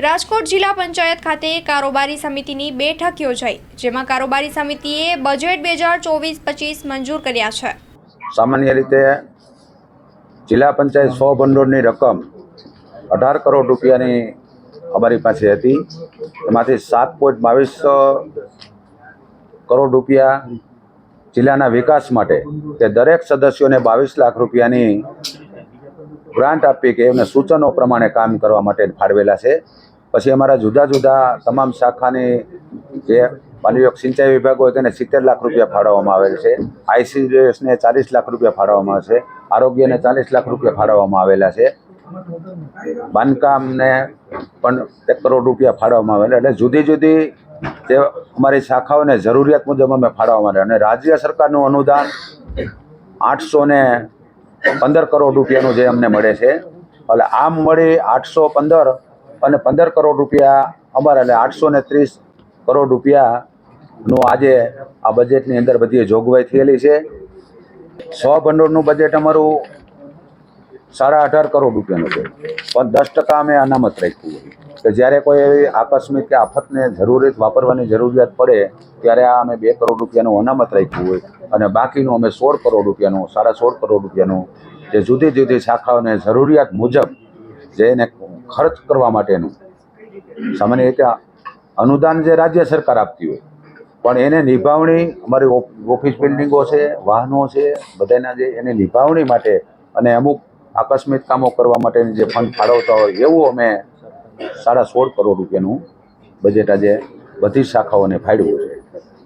રાજકોટ જિલ્લા પંચાયત ખાતે કારોબારી સમિતિની બેઠક યોજાઈ, જેમાં કારોબારી સમિતિએ બજેટ 2024-25 મંજૂર કર્યા છે। સામાન્ય રીતે જિલ્લા પંચાયત સ્વ ભંડોળની રકમ 18 કરોડ રૂપિયાની અમારી પાસે હતી। એમાંથી 7.22 કરોડ રૂપિયા જિલ્લાના વિકાસ માટે કે દરેક સદસ્યોને 22 લાખ રૂપિયાની ગ્રાન્ટ આપી કે એમને સૂચનો પ્રમાણે કામ કરવા માટે ફાળવેલા છે। પછી અમારા જુદા જુદા તમામ શાખાની જે માનવીય સિંચાઈ વિભાગ હોય તેને 70 લાખ રૂપિયા ફાળવવામાં આવેલ છે। ICDSને 40 લાખ રૂપિયા ફાળવવામાં આવે છે। આરોગ્યને 40 લાખ રૂપિયા ફાળવવામાં આવેલા છે। બાંધકામને પણ 1 કરોડ રૂપિયા ફાળવવામાં આવેલા। એટલે જુદી જુદી જે અમારી શાખાઓને જરૂરિયાત મુજબ અમે ફાળવવામાં આવે। અને રાજ્ય સરકારનું અનુદાન 815 કરોડ રૂપિયાનું જે અમને મળે છે। એટલે આમ મળી 815 અને 15 કરોડ રૂપિયા અમારા, એટલે 830 કરોડ રૂપિયાનું આજે આ બજેટની અંદર બધી જોગવાઈ થયેલી છે। સ્વભંડોળનું બજેટ અમારું 18.5 કરોડ રૂપિયાનું છે, પણ 10% અમે અનામત રાખ્યું હોય કે જ્યારે કોઈ એવી આકસ્મિક કે આફતને જરૂરિયાત વાપરવાની જરૂરિયાત પડે ત્યારે આ અમે 2 કરોડ રૂપિયાનું અનામત રાખ્યું હોય, અને બાકીનું અમે 16 કરોડ રૂપિયાનું 16.5 કરોડ રૂપિયાનું જે જુદી જુદી શાખાઓને જરૂરિયાત મુજબ જે એને ખર્ચ કરવા માટેનું, સામાન્ય રીતે અનુદાન જે રાજ્ય સરકાર આપતી હોય પણ એને નિભાવણી અમારી ઓફિસ બિલ્ડિંગો છે, વાહનો છે, બધાના જે એને નિભાવણી માટે અને અમુક આકસ્મિક કામો કરવા માટેની જે ફંડ ફાળવતા હોય એવું અમે 16.5 કરોડ રૂપિયાનું બજેટ આજે બધી શાખાઓને ફાળવ્યું છે।